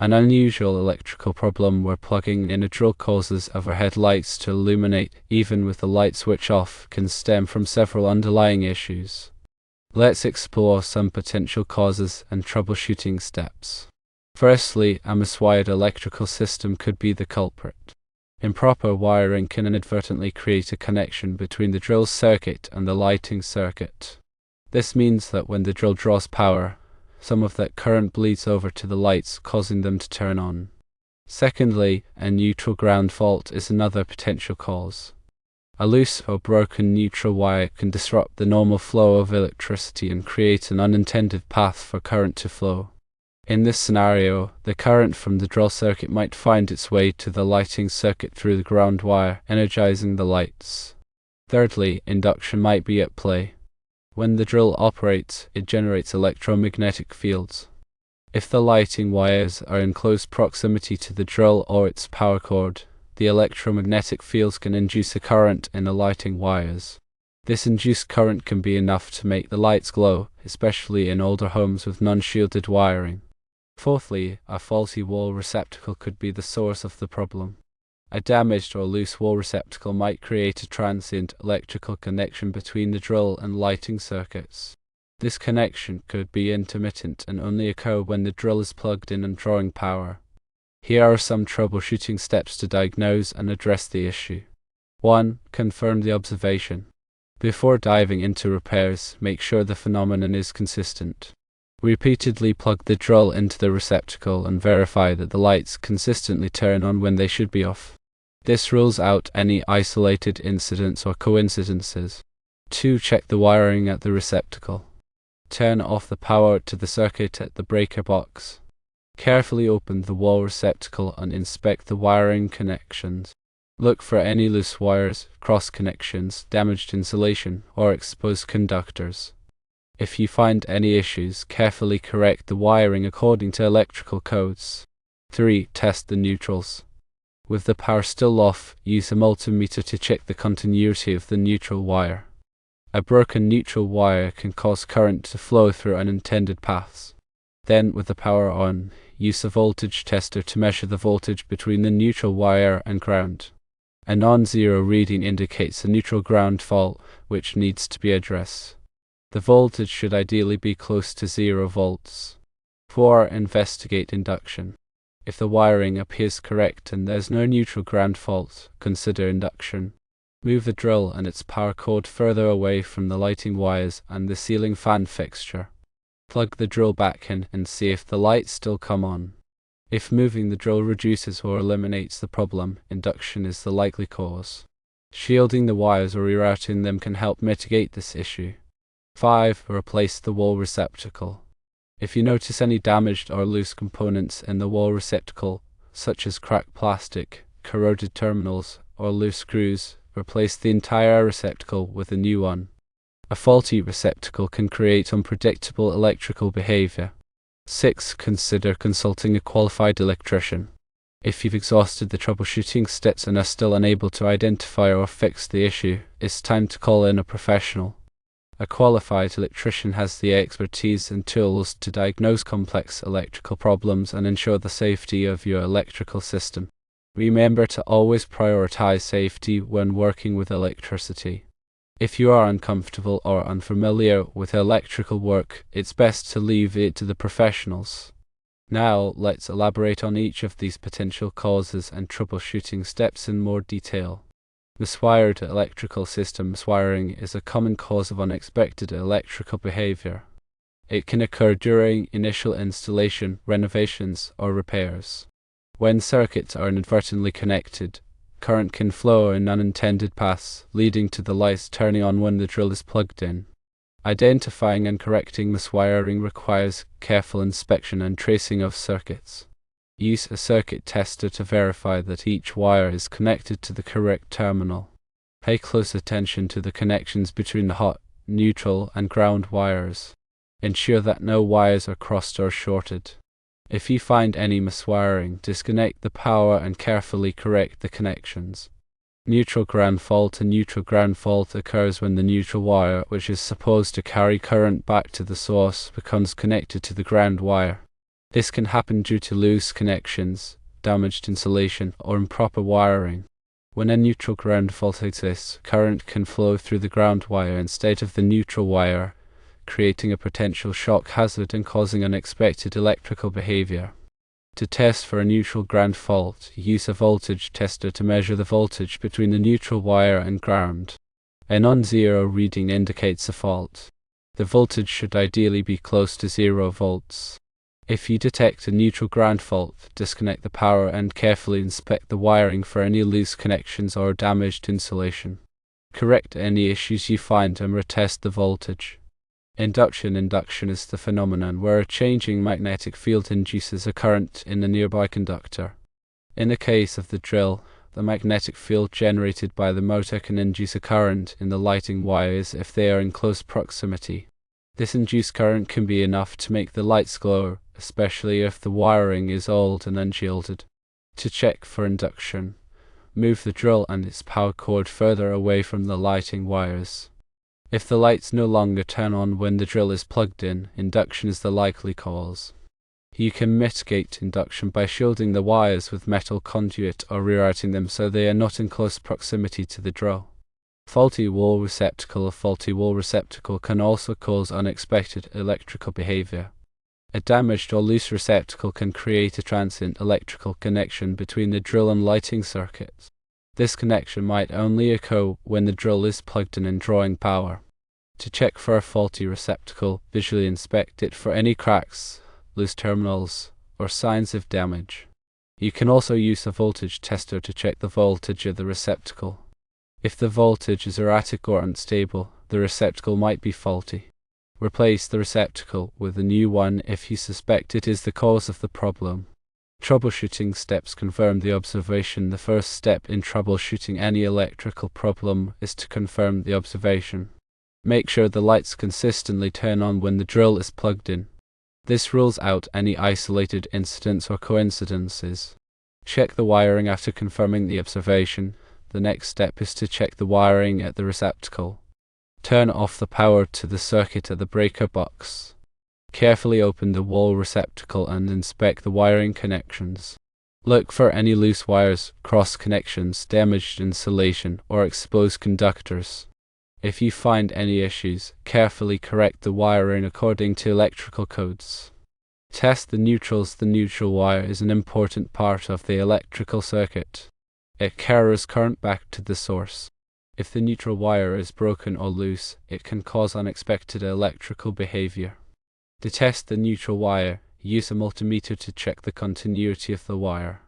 An unusual electrical problem where plugging in a drill causes overhead lights to illuminate even with the light switch off can stem from several underlying issues. Let's explore some potential causes and troubleshooting steps. Firstly, a miswired electrical system could be the culprit. Improper wiring can inadvertently create a connection between the drill circuit and the lighting circuit. This means that when the drill draws power, some of that current bleeds over to the lights, causing them to turn on. Secondly, a neutral ground fault is another potential cause. A loose or broken neutral wire can disrupt the normal flow of electricity and create an unintended path for current to flow. In this scenario, the current from the drill circuit might find its way to the lighting circuit through the ground wire, energizing the lights. Thirdly, induction might be at play. When the drill operates, it generates electromagnetic fields. If the lighting wires are in close proximity to the drill or its power cord, the electromagnetic fields can induce a current in the lighting wires. This induced current can be enough to make the lights glow, especially in older homes with non-shielded wiring. Fourthly, a faulty wall receptacle could be the source of the problem. A damaged or loose wall receptacle might create a transient electrical connection between the drill and lighting circuits. This connection could be intermittent and only occur when the drill is plugged in and drawing power. Here are some troubleshooting steps to diagnose and address the issue. 1. Confirm the observation. Before diving into repairs, make sure the phenomenon is consistent. Repeatedly plug the drill into the receptacle and verify that the lights consistently turn on when they should be off. This rules out any isolated incidents or coincidences. 2. Check the wiring at the receptacle. Turn off the power to the circuit at the breaker box. Carefully open the wall receptacle and inspect the wiring connections. Look for any loose wires, cross connections, damaged insulation, or exposed conductors. If you find any issues, carefully correct the wiring according to electrical codes. 3. Test the neutrals. With the power still off, use a multimeter to check the continuity of the neutral wire. A broken neutral wire can cause current to flow through unintended paths. Then, with the power on, use a voltage tester to measure the voltage between the neutral wire and ground. A non-zero reading indicates a neutral ground fault, which needs to be addressed. The voltage should ideally be close to 0 volts. 4. Investigate induction. If the wiring appears correct and there's no neutral ground fault, consider induction. Move the drill and its power cord further away from the lighting wires and the ceiling fan fixture. Plug the drill back in and see if the lights still come on. If moving the drill reduces or eliminates the problem, induction is the likely cause. Shielding the wires or rerouting them can help mitigate this issue. 5. Replace the wall receptacle. If you notice any damaged or loose components in the wall receptacle, such as cracked plastic, corroded terminals, or loose screws, replace the entire receptacle with a new one. A faulty receptacle can create unpredictable electrical behavior. 6. Consider consulting a qualified electrician. If you've exhausted the troubleshooting steps and are still unable to identify or fix the issue, it's time to call in a professional. A qualified electrician has the expertise and tools to diagnose complex electrical problems and ensure the safety of your electrical system. Remember to always prioritize safety when working with electricity. If you are uncomfortable or unfamiliar with electrical work, it's best to leave it to the professionals. Now, let's elaborate on each of these potential causes and troubleshooting steps in more detail. Miswired electrical system miswiring is a common cause of unexpected electrical behavior. It can occur during initial installation, renovations, or repairs. When circuits are inadvertently connected, current can flow in unintended paths, leading to the lights turning on when the drill is plugged in. Identifying and correcting miswiring requires careful inspection and tracing of circuits. Use a circuit tester to verify that each wire is connected to the correct terminal. Pay close attention to the connections between the hot, neutral, and ground wires. Ensure that no wires are crossed or shorted. If you find any miswiring, disconnect the power and carefully correct the connections. Neutral ground fault. A neutral ground fault occurs when the neutral wire, which is supposed to carry current back to the source, becomes connected to the ground wire. This can happen due to loose connections, damaged insulation, or improper wiring. When a neutral ground fault exists, current can flow through the ground wire instead of the neutral wire, creating a potential shock hazard and causing unexpected electrical behavior. To test for a neutral ground fault, use a voltage tester to measure the voltage between the neutral wire and ground. A non-zero reading indicates a fault. The voltage should ideally be close to 0 volts. If you detect a neutral ground fault, disconnect the power and carefully inspect the wiring for any loose connections or damaged insulation. Correct any issues you find and retest the voltage. Induction is the phenomenon where a changing magnetic field induces a current in a nearby conductor. In the case of the drill, the magnetic field generated by the motor can induce a current in the lighting wires if they are in close proximity. This induced current can be enough to make the lights glow, especially if the wiring is old and unshielded. To check for induction, move the drill and its power cord further away from the lighting wires. If the lights no longer turn on when the drill is plugged in, induction is the likely cause. You can mitigate induction by shielding the wires with metal conduit or rerouting them so they are not in close proximity to the drill. Faulty wall receptacle. A faulty wall receptacle can also cause unexpected electrical behavior. A damaged or loose receptacle can create a transient electrical connection between the drill and lighting circuits. This connection might only occur when the drill is plugged in and drawing power. To check for a faulty receptacle, visually inspect it for any cracks, loose terminals, or signs of damage. You can also use a voltage tester to check the voltage of the receptacle. If the voltage is erratic or unstable, the receptacle might be faulty. Replace the receptacle with a new one if you suspect it is the cause of the problem. Troubleshooting steps confirm the observation. The first step in troubleshooting any electrical problem is to confirm the observation. Make sure the lights consistently turn on when the drill is plugged in. This rules out any isolated incidents or coincidences. Check the wiring after confirming the observation. The next step is to check the wiring at the receptacle. Turn off the power to the circuit at the breaker box. Carefully open the wall receptacle and inspect the wiring connections. Look for any loose wires, cross connections, damaged insulation, or exposed conductors. If you find any issues, carefully correct the wiring according to electrical codes. Test the neutrals. The neutral wire is an important part of the electrical circuit. It carries current back to the source. If the neutral wire is broken or loose, it can cause unexpected electrical behavior. To test the neutral wire, use a multimeter to check the continuity of the wire.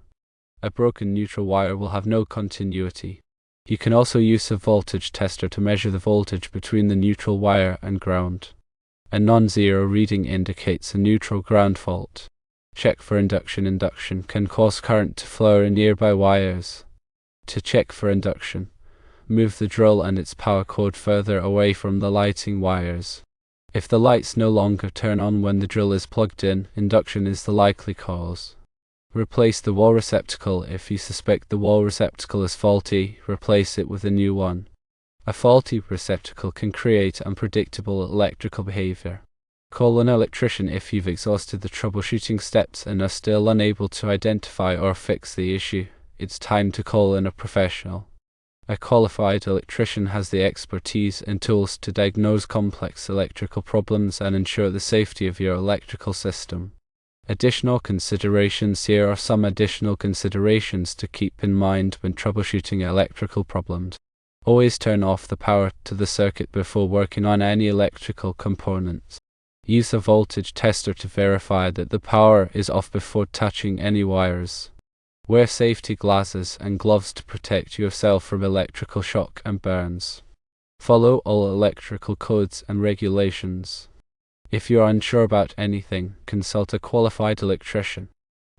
A broken neutral wire will have no continuity. You can also use a voltage tester to measure the voltage between the neutral wire and ground. A non-zero reading indicates a neutral ground fault. Check for induction. Induction can cause current to flow in nearby wires. To check for induction, move the drill and its power cord further away from the lighting wires. If the lights no longer turn on when the drill is plugged in, induction is the likely cause. Replace the wall receptacle. If you suspect the wall receptacle is faulty, replace it with a new one. A faulty receptacle can create unpredictable electrical behavior. Call an electrician if you've exhausted the troubleshooting steps and are still unable to identify or fix the issue. It's time to call in a professional. A qualified electrician has the expertise and tools to diagnose complex electrical problems and ensure the safety of your electrical system. Additional considerations. Here are some additional considerations to keep in mind when troubleshooting electrical problems. Always turn off the power to the circuit before working on any electrical components. Use a voltage tester to verify that the power is off before touching any wires. Wear safety glasses and gloves to protect yourself from electrical shock and burns. Follow all electrical codes and regulations. If you are unsure about anything, consult a qualified electrician.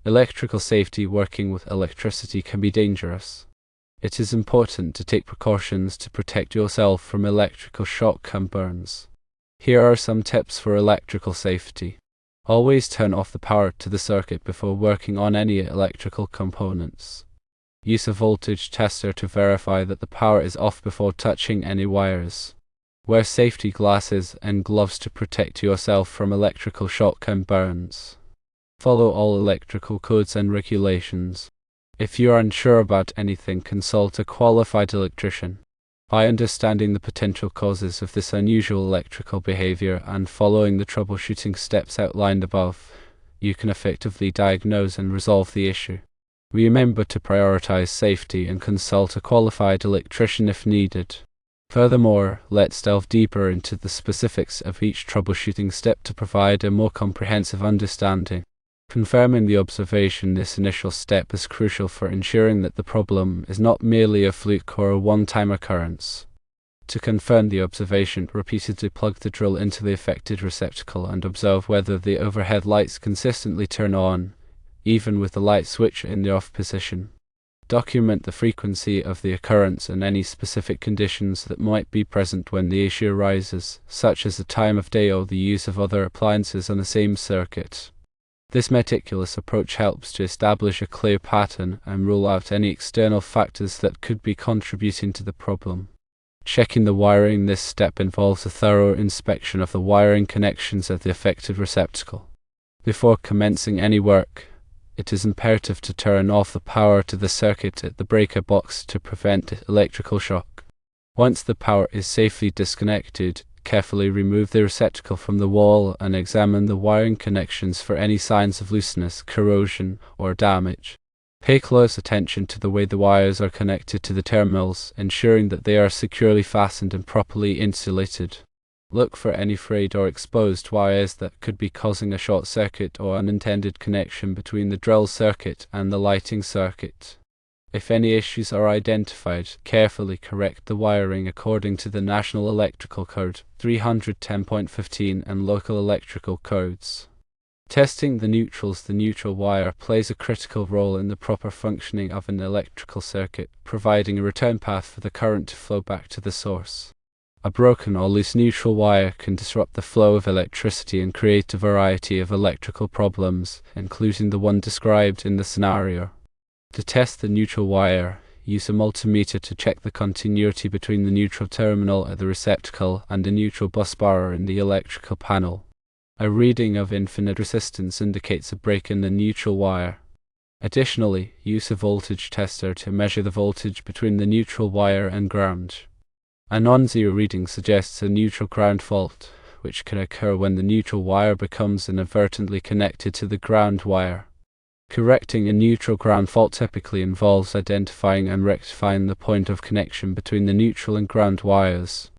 Electrical safety. Working with electricity can be dangerous. It is important to take precautions to protect yourself from electrical shock and burns. Here are some tips for electrical safety. Always turn off the power to the circuit before working on any electrical components. Use a voltage tester to verify that the power is off before touching any wires. Wear safety glasses and gloves to protect yourself from electrical shock and burns. Follow all electrical codes and regulations. If you are unsure about anything, consult a qualified electrician. By understanding the potential causes of this unusual electrical behavior and following the troubleshooting steps outlined above, you can effectively diagnose and resolve the issue. Remember to prioritize safety and consult a qualified electrician if needed. Furthermore, let's delve deeper into the specifics of each troubleshooting step to provide a more comprehensive understanding. Confirming the observation, this initial step is crucial for ensuring that the problem is not merely a fluke or a one-time occurrence. To confirm the observation, repeatedly plug the drill into the affected receptacle and observe whether the overhead lights consistently turn on, even with the light switch in the off position. Document the frequency of the occurrence and any specific conditions that might be present when the issue arises, such as the time of day or the use of other appliances on the same circuit. This meticulous approach helps to establish a clear pattern and rule out any external factors that could be contributing to the problem. Checking the wiring. This step involves a thorough inspection of the wiring connections of the affected receptacle. Before commencing any work, it is imperative to turn off the power to the circuit at the breaker box to prevent electrical shock. Once the power is safely disconnected, carefully remove the receptacle from the wall and examine the wiring connections for any signs of looseness, corrosion, or damage. Pay close attention to the way the wires are connected to the terminals, ensuring that they are securely fastened and properly insulated. Look for any frayed or exposed wires that could be causing a short circuit or unintended connection between the drill circuit and the lighting circuit. If any issues are identified, carefully correct the wiring according to the National Electrical Code 310.15 and local electrical codes. Testing the neutrals. The neutral wire plays a critical role in the proper functioning of an electrical circuit, providing a return path for the current to flow back to the source. A broken or loose neutral wire can disrupt the flow of electricity and create a variety of electrical problems, including the one described in the scenario. To test the neutral wire, use a multimeter to check the continuity between the neutral terminal at the receptacle and the neutral busbar in the electrical panel. A reading of infinite resistance indicates a break in the neutral wire. Additionally, use a voltage tester to measure the voltage between the neutral wire and ground. A non-zero reading suggests a neutral ground fault, which can occur when the neutral wire becomes inadvertently connected to the ground wire. Correcting a neutral ground fault typically involves identifying and rectifying the point of connection between the neutral and ground wires.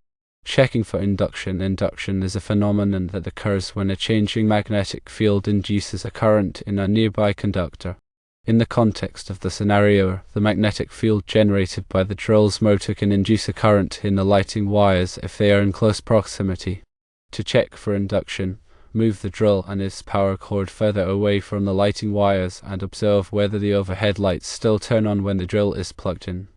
Checking for induction. Induction is a phenomenon that occurs when a changing magnetic field induces a current in a nearby conductor. In the context of the scenario, the magnetic field generated by the drill's motor can induce a current in the lighting wires if they are in close proximity. To check for induction, move the drill and its power cord further away from the lighting wires and observe whether the overhead lights still turn on when the drill is plugged in.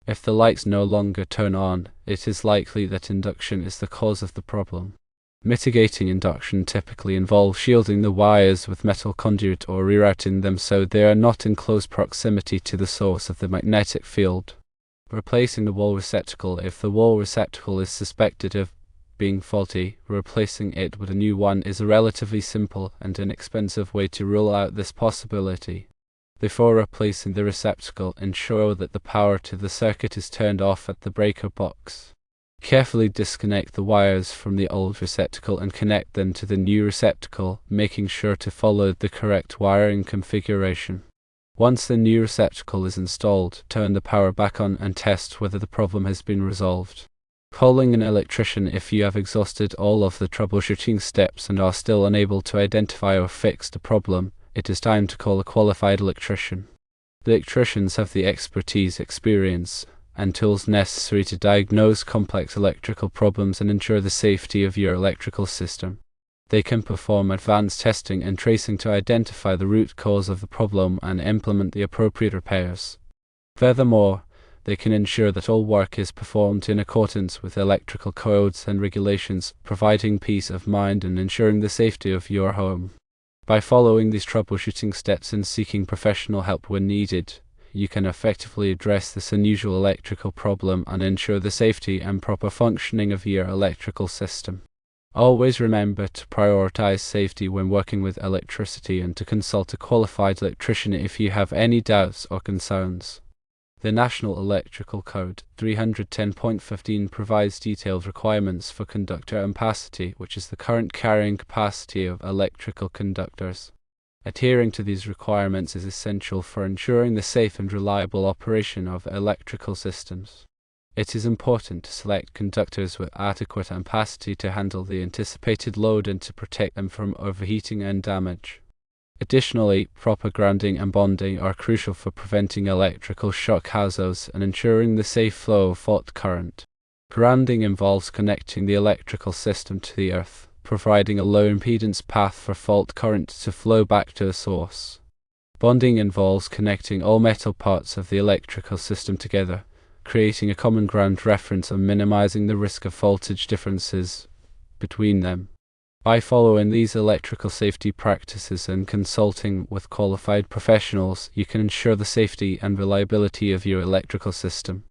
If the lights no longer turn on, it is likely that induction is the cause of the problem. Mitigating induction typically involves shielding the wires with metal conduit or rerouting them so they are not in close proximity to the source of the magnetic field. Replacing the wall receptacle. If the wall receptacle is suspected of being faulty, replacing it with a new one is a relatively simple and inexpensive way to rule out this possibility. Before replacing the receptacle, ensure that the power to the circuit is turned off at the breaker box. Carefully disconnect the wires from the old receptacle and connect them to the new receptacle, making sure to follow the correct wiring configuration. Once the new receptacle is installed, turn the power back on and test whether the problem has been resolved. Calling an electrician. If you have exhausted all of the troubleshooting steps and are still unable to identify or fix the problem, it is time to call a qualified electrician. The electricians have the expertise, experience, and tools necessary to diagnose complex electrical problems and ensure the safety of your electrical system. They can perform advanced testing and tracing to identify the root cause of the problem and implement the appropriate repairs. Furthermore, they can ensure that all work is performed in accordance with electrical codes and regulations, providing peace of mind and ensuring the safety of your home. By following these troubleshooting steps and seeking professional help when needed, you can effectively address this unusual electrical problem and ensure the safety and proper functioning of your electrical system. Always remember to prioritize safety when working with electricity and to consult a qualified electrician if you have any doubts or concerns. The National Electrical Code 310.15 provides detailed requirements for conductor ampacity, which is the current carrying capacity of electrical conductors. Adhering to these requirements is essential for ensuring the safe and reliable operation of electrical systems. It is important to select conductors with adequate ampacity to handle the anticipated load and to protect them from overheating and damage. Additionally, proper grounding and bonding are crucial for preventing electrical shock hazards and ensuring the safe flow of fault current. Grounding involves connecting the electrical system to the earth, providing a low impedance path for fault current to flow back to the source. Bonding involves connecting all metal parts of the electrical system together, creating a common ground reference and minimizing the risk of voltage differences between them. By following these electrical safety practices and consulting with qualified professionals, you can ensure the safety and reliability of your electrical system.